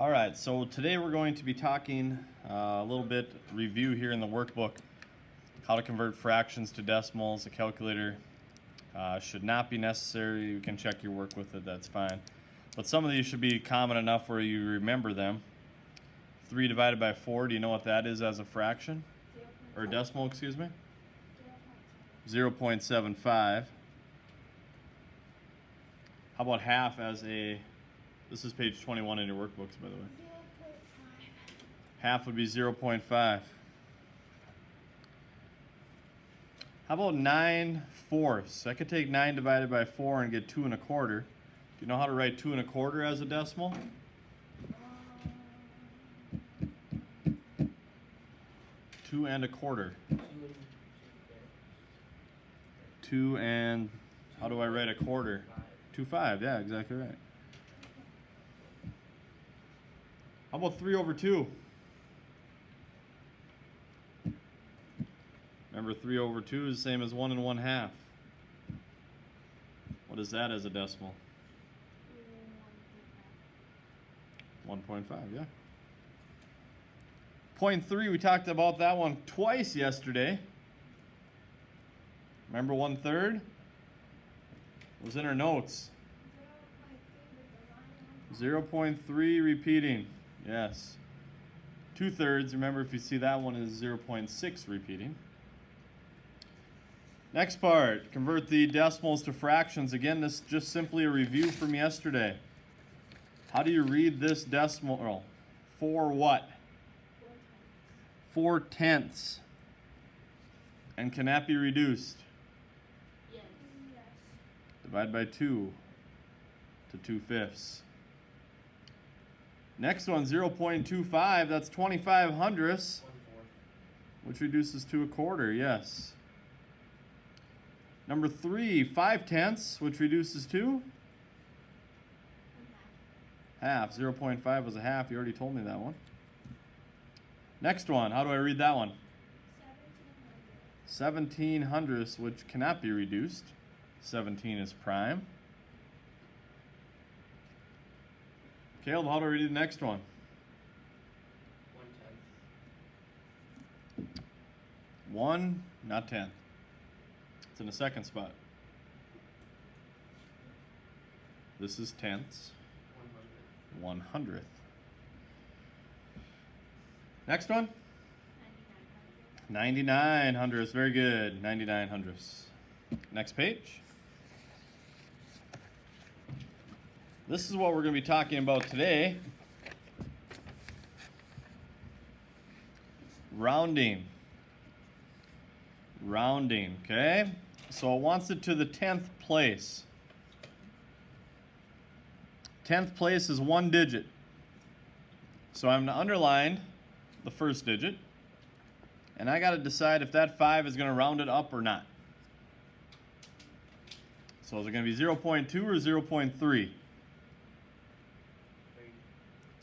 All right, so today we're going to be talking a little bit review here in the workbook, how to convert fractions to decimals. The calculator should not be necessary. You can check your work with it, that's fine. But some of these should be common enough where you remember them. 3 divided by 4, do you know what that is as a fraction? Or decimal, excuse me? 0.75. How about half as a, this is page 21 in your workbooks, by the way. 0.5. Half would be 0.5. How about 9/4? I could take 9 divided by 4 and get 2 1/4. Do you know how to write 2 1/4 as a decimal? 2 1/4. 2 and, how do I write a quarter? 2/5, yeah, exactly right. How about 3/2? Remember, 3/2 is the same as 1 1/2. What is that as a decimal? 1.5, yeah. 0.3, we talked about that one twice yesterday. Remember 1/3? It was in our notes. 0.3 repeating, yes. 2/3, remember if you see that one is 0.6 repeating. Next part, convert the decimals to fractions. Again, this is just simply a review from yesterday. How do you read this decimal? 4 what? 4/10. And can that be reduced? Yes. Divide by 2 to 2/5. Next one, 0.25, that's 25 hundredths, which reduces to 1/4, yes. Number 3, 5/10, which reduces to half. 0.5 was a half, you already told me that one. Next one, how do I read that one? 17 hundredths, which cannot be reduced. 17 is prime. Caleb, how do I read the next one? 1/10. 1, not 10. It's in the second spot. This is tenths. 100th. Next one? 99 hundredths. Very good. 99 hundredths. Next page. This is what we're going to be talking about today. Rounding. Rounding, okay? So it wants it to the 10th place. 10th place is 1 digit. So I'm going to underline the first digit. And I got to decide if that 5 is going to round it up or not. So is it going to be 0.2 or 0.3?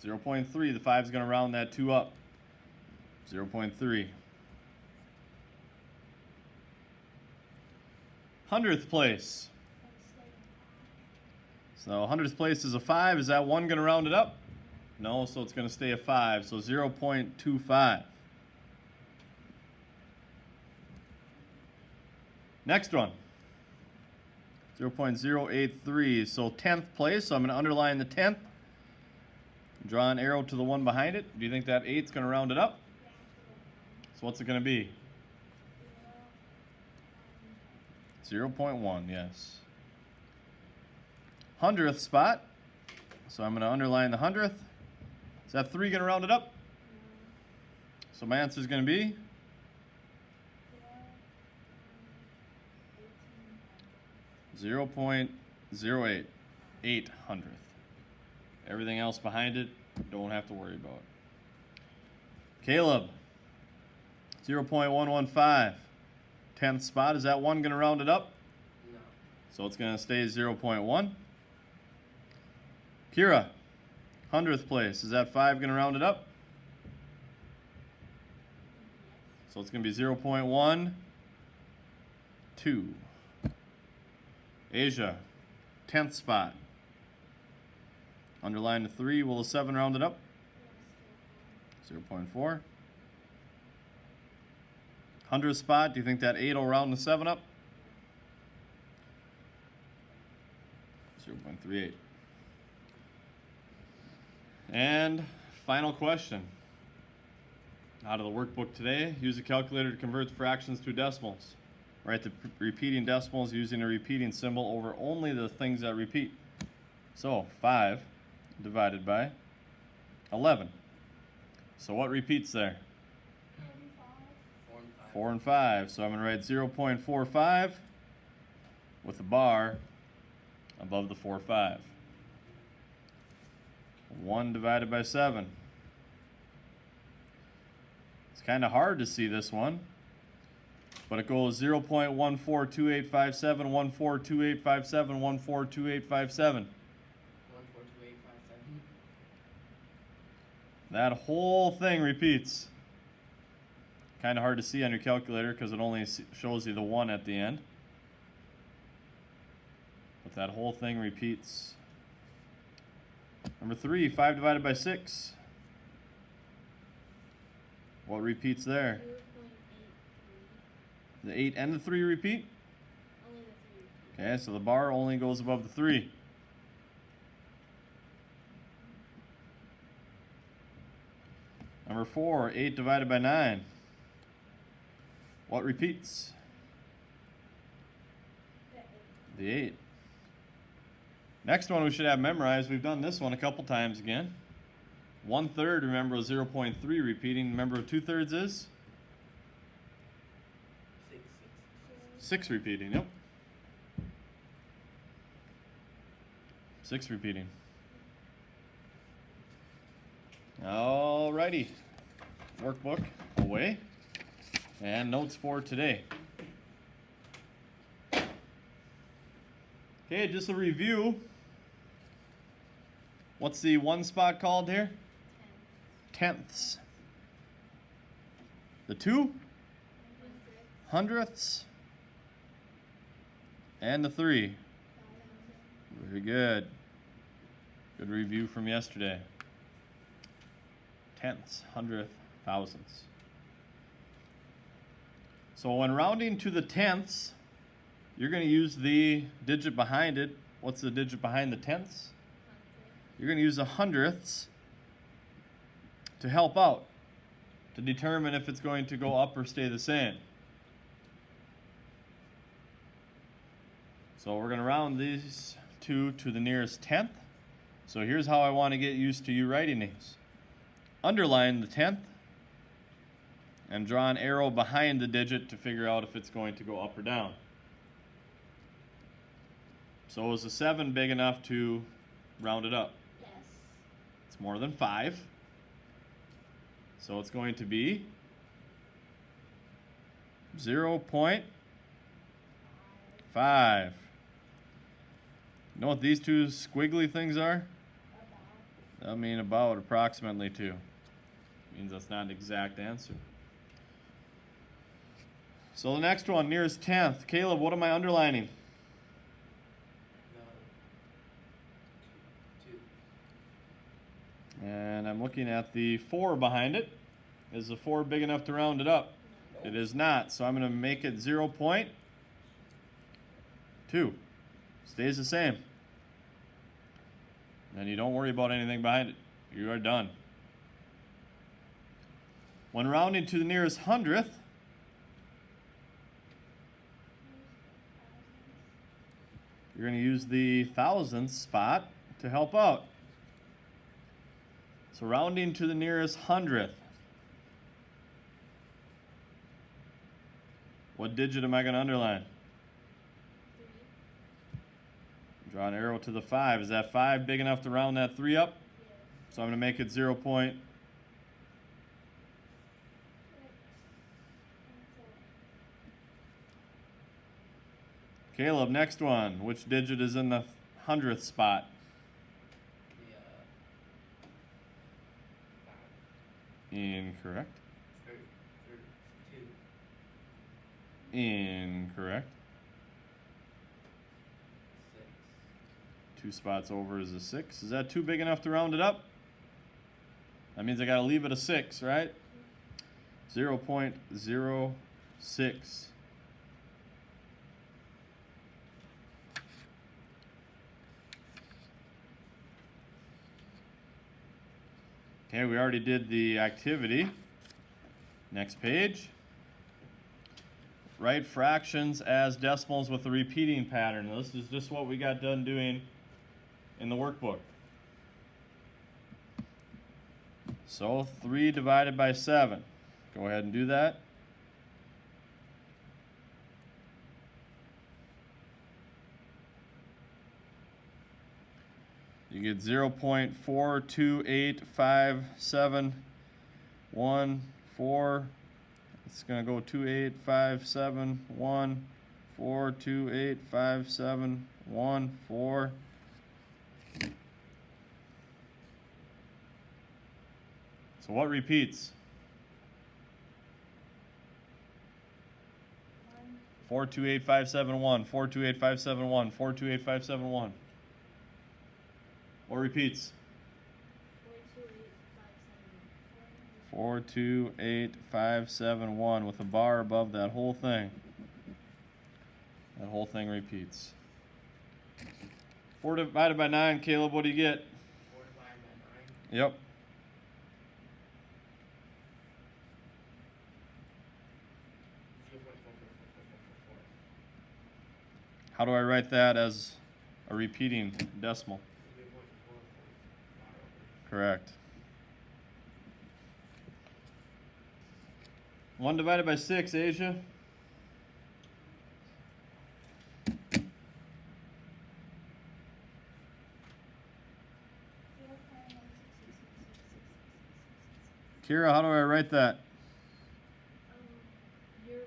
0.3, the 5 is going to round that 2 up. 0.3. 100th place. So 100th place is a 5. Is that 1 going to round it up? No, so it's going to stay a 5. So 0.25. Next one. 0.083. So 10th place. So I'm going to underline the 10th. Draw an arrow to the one behind it. Do you think that 8's going to round it up? So what's it going to be? 0.1, yes. 100th spot. So I'm going to underline the 100th. Is that 3 going to round it up? So my answer is going to be 0.08. 800th. Everything else behind it, don't have to worry about. Caleb, 0.115. 10th spot, is that 1 going to round it up? No. So it's going to stay 0.1. Kira, 100th place, is that 5 going to round it up? So it's going to be 0.12. Asia, 10th spot. Underline the 3. Will the 7 round it up? 0.4. 100th spot, do you think that 8 will round the 7 up? 0.38. And final question. Out of the workbook today, use a calculator to convert fractions to decimals. Write the repeating decimals using a repeating symbol over only the things that repeat. So 5 divided by 11. So what repeats there? 4 and 5. So I'm going to write 0.45 with a bar above the 4, 5. 1 divided by 7. It's kind of hard to see this one, but it goes 0.142857, 142857, 142857. That whole thing repeats. Kind of hard to see on your calculator because it only shows you the 1 at the end. But that whole thing repeats. Number 3, 5 divided by 6. What repeats there? 0.83. The 8 and the 3 repeat? Only the 3. Okay, so the bar only goes above the 3. Number 4, 8 divided by 9. What repeats? The 8. Next one we should have memorized. We've done this one a couple times again. 1/3, remember, is 0.3 repeating. Remember what 2/3 is? 6 repeating, yep. 6 repeating. Alrighty. Workbook away. And notes for today. Okay, just a review. What's the 1 spot called here? Tenths. The 2? Hundredths. And the 3. Very good. Good review from yesterday. Tenths, hundredths, thousandths. So when rounding to the tenths, you're going to use the digit behind it. What's the digit behind the tenths? You're going to use the hundredths to help out, to determine if it's going to go up or stay the same. So we're going to round these two to the nearest tenth. So here's how I want to get used to you writing these. Underline the tenth and draw an arrow behind the digit to figure out if it's going to go up or down. So is the 7 big enough to round it up? Yes. It's more than 5. So it's going to be 0.5. You know what these two squiggly things are? I mean about approximately 2. Means that's not an exact answer. So the next one, nearest tenth. Caleb, what am I underlining? And I'm looking at the 4 behind it. Is the 4 big enough to round it up? It is not, so I'm going to make it 0.2. Stays the same. And you don't worry about anything behind it. You are done. When rounding to the nearest hundredth, you're going to use the thousandth spot to help out. So rounding to the nearest hundredth. What digit am I going to underline? 3. Draw an arrow to the 5. Is that 5 big enough to round that 3 up? Yes. So I'm going to make it 0. Caleb, next one. Which digit is in the hundredth spot? Incorrect. 2. Incorrect. 6. 2 2 spots over is a 6. Is that too big enough to round it up? That means I gotta leave it a 6, right? 0.06. Okay, we already did the activity. Next page. Write fractions as decimals with a repeating pattern. This is just what we got done doing in the workbook. So 3 divided by 7. Go ahead and do that. You get 0.42857114. It's going to go 2857142857114. So what repeats? 428571, 428571, 428571. What repeats? 428571 with a bar above that whole thing. That whole thing repeats. 4 divided by 9, Caleb, what do you get? 4 divided by 9. Yep. How do I write that as a repeating decimal? Correct. 1 divided by 6, Asia. Kira, how do I write that? 0.1619 over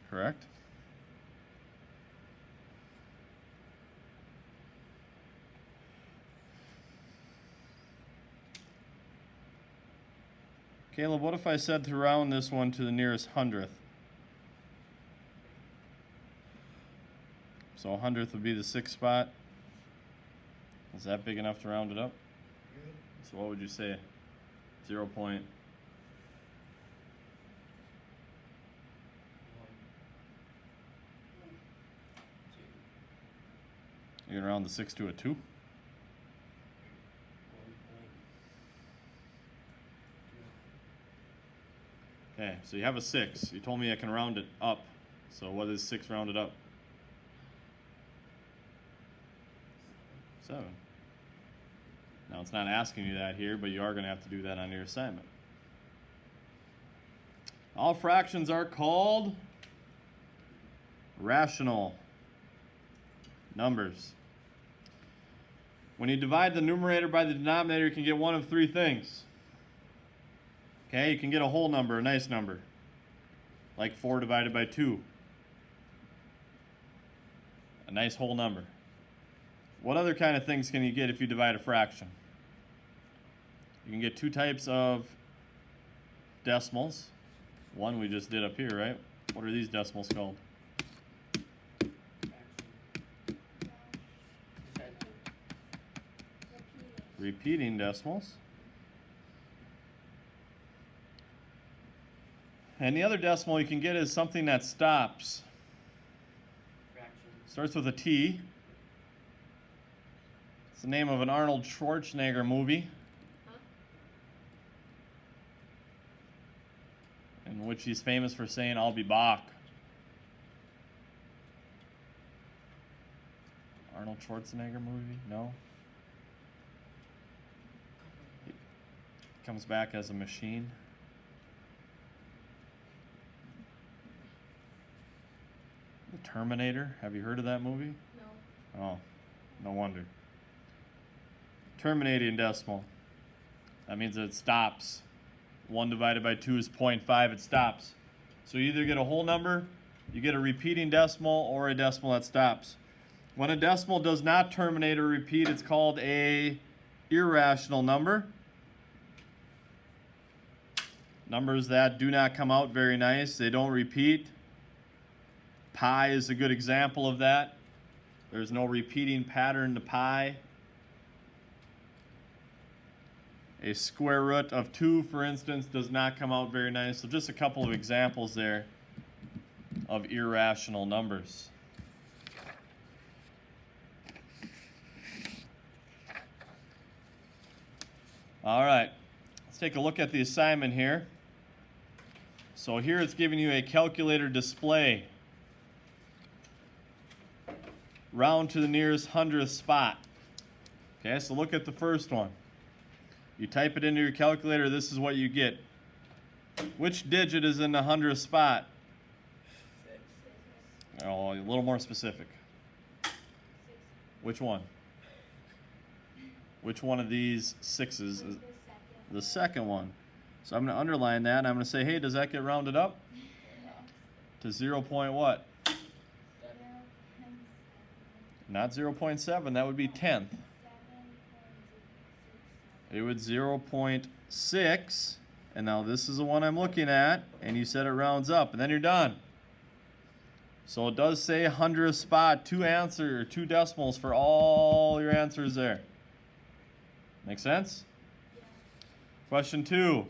the Correct. Caleb, what if I said to round this one to the nearest hundredth? So 100th would be the 6th spot. Is that big enough to round it up? So what would you say? 0 point. You're gonna round the 6 to a 2? Okay, so you have a 6. You told me I can round it up. So what is 6 rounded up? 7. Now it's not asking you that here, but you are going to have to do that on your assignment. All fractions are called rational numbers. When you divide the numerator by the denominator, you can get one of 3 things. Okay, you can get a whole number, a nice number, like 4 divided by 2. A nice whole number. What other kind of things can you get if you divide a fraction? You can get 2 types of decimals. One we just did up here, right? What are these decimals called? Repeating decimals. And the other decimal you can get is something that stops. Starts with a T. It's the name of an Arnold Schwarzenegger movie. In which he's famous for saying, "I'll be back." Arnold Schwarzenegger movie? No? He comes back as a machine. The Terminator. Have you heard of that movie? No. Oh, no wonder. Terminating decimal. That means that it stops. 1 divided by 2 is 0.5. It stops. So you either get a whole number, you get a repeating decimal, or a decimal that stops. When a decimal does not terminate or repeat, it's called a irrational number. Numbers that do not come out very nice. They don't repeat. Pi is a good example of that. There's no repeating pattern to pi. A square root of 2, for instance, does not come out very nice. So just a couple of examples there of irrational numbers. All right, let's take a look at the assignment here. So here it's giving you a calculator display. Round to the nearest hundredth spot. Okay, so look at the first one. You type it into your calculator, this is what you get. Which digit is in the hundredth spot? 6. Oh, a little more specific. Which one? Which one of these sixes is the second one? So I'm going to underline that, and I'm going to say, hey, does that get rounded up? To 0. What? Not 0.7, that would be 10th. It would 0.6, and now this is the one I'm looking at, and you said it rounds up, and then you're done. So it does say 100th spot, 2 decimals for all your answers there. Make sense? Question 2.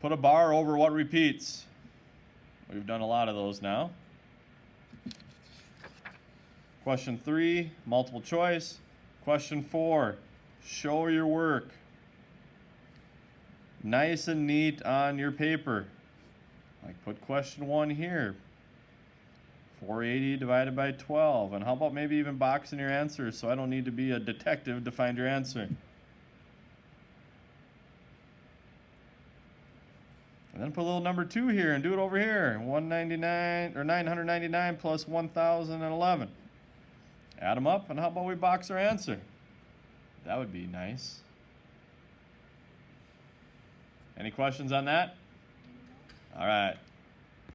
Put a bar over what repeats. We've done a lot of those now. Question 3, multiple choice. Question 4, show your work. Nice and neat on your paper. Like put question 1 here. 480 divided by 12. And how about maybe even boxing your answers so I don't need to be a detective to find your answer. And then put a little number 2 here and do it over here. 199 or 999 plus 1011. Add them up, and how about we box our answer? That would be nice. Any questions on that? All right.